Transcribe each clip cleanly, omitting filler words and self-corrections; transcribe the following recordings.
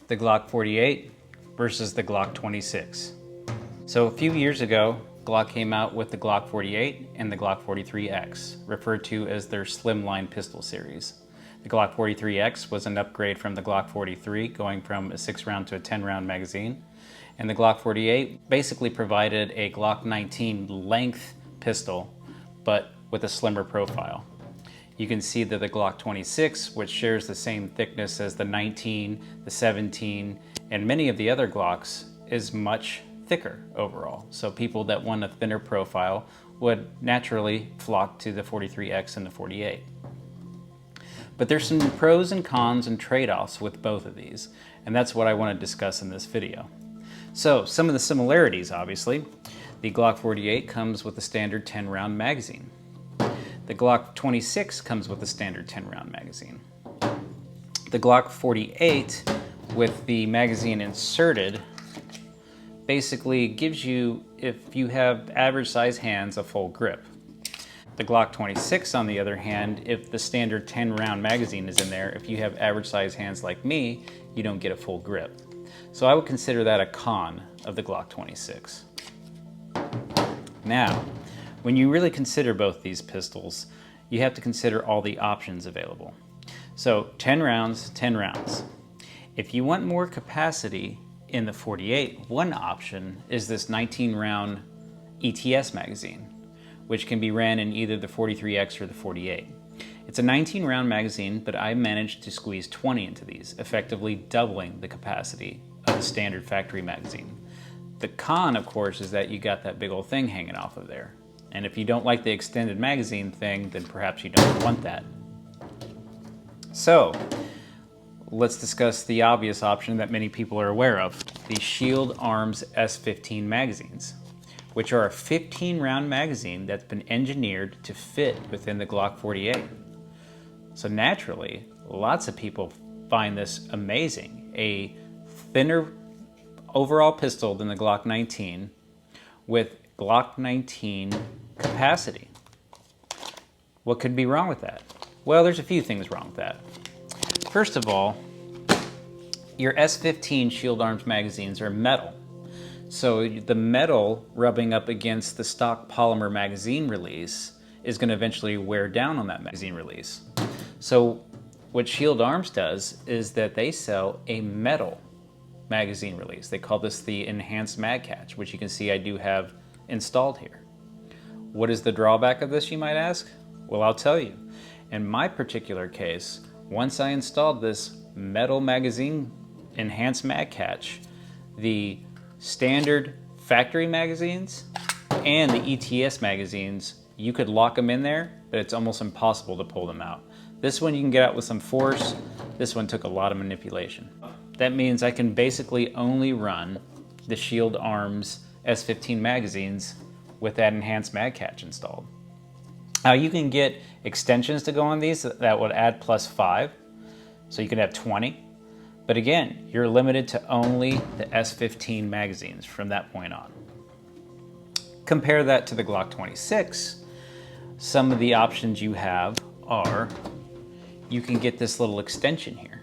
the Glock 48 versus the Glock 26. So a few years ago, Glock came out with the Glock 48 and the Glock 43X, referred to as their slimline pistol series. The Glock 43X was an upgrade from the Glock 43, going from a 6-round to a 10-round magazine. And the Glock 48 basically provided a Glock 19 length pistol, but with a slimmer profile. You can see that the Glock 26, which shares the same thickness as the 19, the 17, and many of the other Glocks, is much thicker overall. So people that want a thinner profile would naturally flock to the 43X and the 48. But there's some pros and cons and trade-offs with both of these, and that's what I want to discuss in this video. So some of the similarities, obviously. The Glock 48 comes with a standard 10-round magazine. The Glock 26 comes with a standard 10-round magazine. The Glock 48, with the magazine inserted, basically gives you, if you have average size hands, a full grip. The Glock 26, on the other hand, if the standard 10-round magazine is in there, if you have average size hands like me, you don't get a full grip. So I would consider that a con of the Glock 26. Now, when you really consider both these pistols, you have to consider all the options available. So 10 rounds, 10 rounds. If you want more capacity in the 48, one option is this 19-round ETS magazine, which can be ran in either the 43X or the 48. It's a 19-round magazine, but I managed to squeeze 20 into these, effectively doubling the capacity of the standard factory magazine. The con, of course, is that you got that big old thing hanging off of there. And if you don't like the extended magazine thing, then perhaps you don't want that. So, let's discuss the obvious option that many people are aware of, the Shield Arms S15 magazines, which are a 15-round magazine that's been engineered to fit within the Glock 48. So naturally, lots of people find this amazing. A thinner overall pistol than the Glock 19 with Glock 19 capacity. What could be wrong with that? Well, there's a few things wrong with that. First of all, your S15 Shield Arms magazines are metal. So the metal rubbing up against the stock polymer magazine release is going to eventually wear down on that magazine release. So what Shield Arms does is that they sell a metal magazine release. They call this the Enhanced Mag Catch, which you can see I do have installed here. What is the drawback of this, you might ask? Well, I'll tell you. In my particular case, once I installed this metal magazine Enhanced Mag Catch, the standard factory magazines and the ETS magazines, you could lock them in there, but it's almost impossible to pull them out. This one you can get out with some force. This one took a lot of manipulation. That means I can basically only run the Shield Arms S15 magazines with that Enhanced Mag Catch installed. Now you can get extensions to go on these that would add +5, so you could have 20. But again, you're limited to only the S15 magazines from that point on. Compare that to the Glock 26. Some of the options you have are, you can get this little extension here.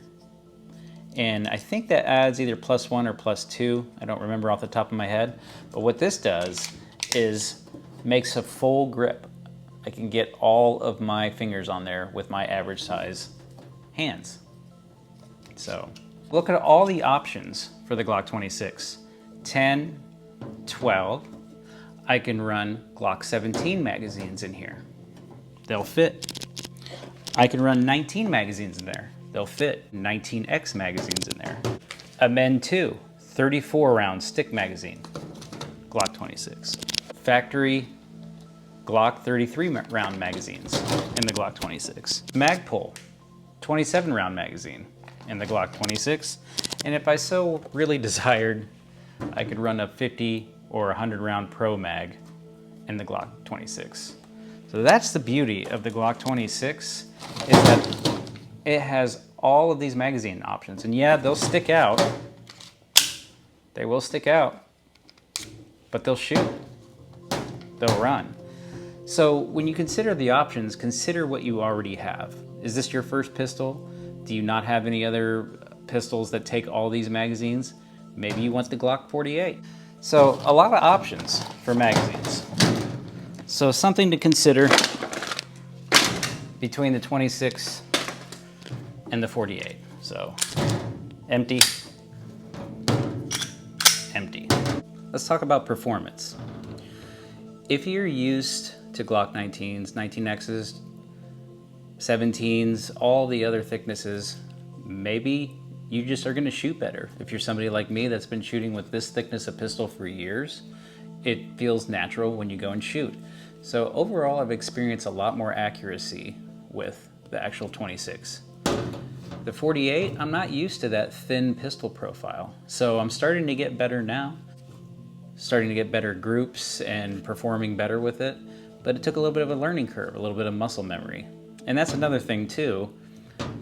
And I think that adds either +1 or +2. I don't remember off the top of my head. But what this does is makes a full grip. I can get all of my fingers on there with my average size hands. So look at all the options for the Glock 26. 10, 12. I can run Glock 17 magazines in here. They'll fit. I can run 19 magazines in there. They'll fit. 19X magazines in there. A Men 2 34-round stick magazine, Glock 26. Factory Glock 33-round magazines in the Glock 26. Magpul 27-round magazine in the Glock 26. And if I so really desired, I could run a 50 or 100-round Pro Mag in the Glock 26. So that's the beauty of the Glock 26, is that it has all of these magazine options. And yeah, they'll stick out. They will stick out, but they'll shoot. They'll run. So when you consider the options, consider what you already have. Is this your first pistol? Do you not have any other pistols that take all these magazines, maybe you want the Glock 48. So a lot of options for magazines. So something to consider between the 26 and the 48. So empty, empty. Let's talk about performance. If you're used to Glock 19s, 19Xs, 17s, all the other thicknesses, maybe you just are going to shoot better. If you're somebody like me that's been shooting with this thickness of pistol for years, it feels natural when you go and shoot. So overall, I've experienced a lot more accuracy with the actual 26. The 48, I'm not used to that thin pistol profile. So I'm starting to get better now, starting to get better groups and performing better with it. But it took a little bit of a learning curve, a little bit of muscle memory. And that's another thing too.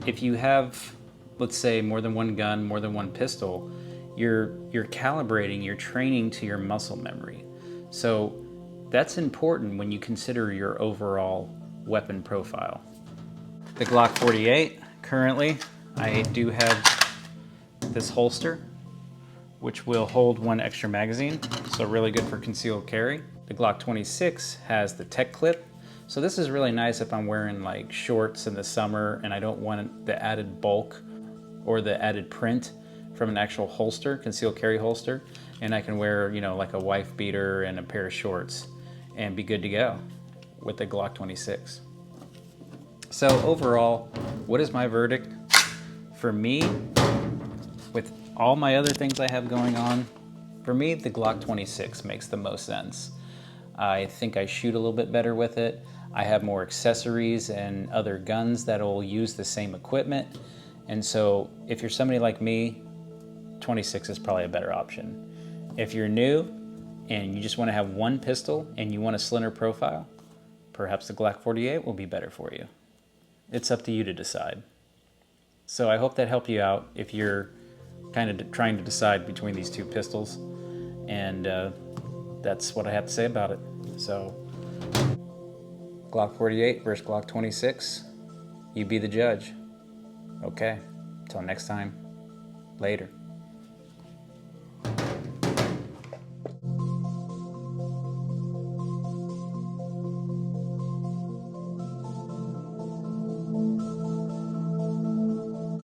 If you have, let's say, more than one gun, more than one pistol, you're calibrating, you're training to your muscle memory. So that's important when you consider your overall weapon profile. The Glock 48, currently, I do have this holster, which will hold one extra magazine, so really good for concealed carry. The Glock 26 has the tech clip, so this is really nice if I'm wearing like shorts in the summer and I don't want the added bulk or the added print from an actual holster, concealed carry holster, and I can wear, you know, like a wife beater and a pair of shorts and be good to go with the Glock 26. So overall, what is my verdict? For me, with all my other things I have going on, for me, the Glock 26 makes the most sense. I think I shoot a little bit better with it. I have more accessories and other guns that'll use the same equipment. And so if you're somebody like me, 26 is probably a better option. If you're new and you just want to have one pistol and you want a slender profile, perhaps the Glock 48 will be better for you. It's up to you to decide. So I hope that helped you out if you're kind of trying to decide between these two pistols. And that's what I have to say about it. So Glock 48 versus Glock 26, you be the judge. Okay, till next time, later.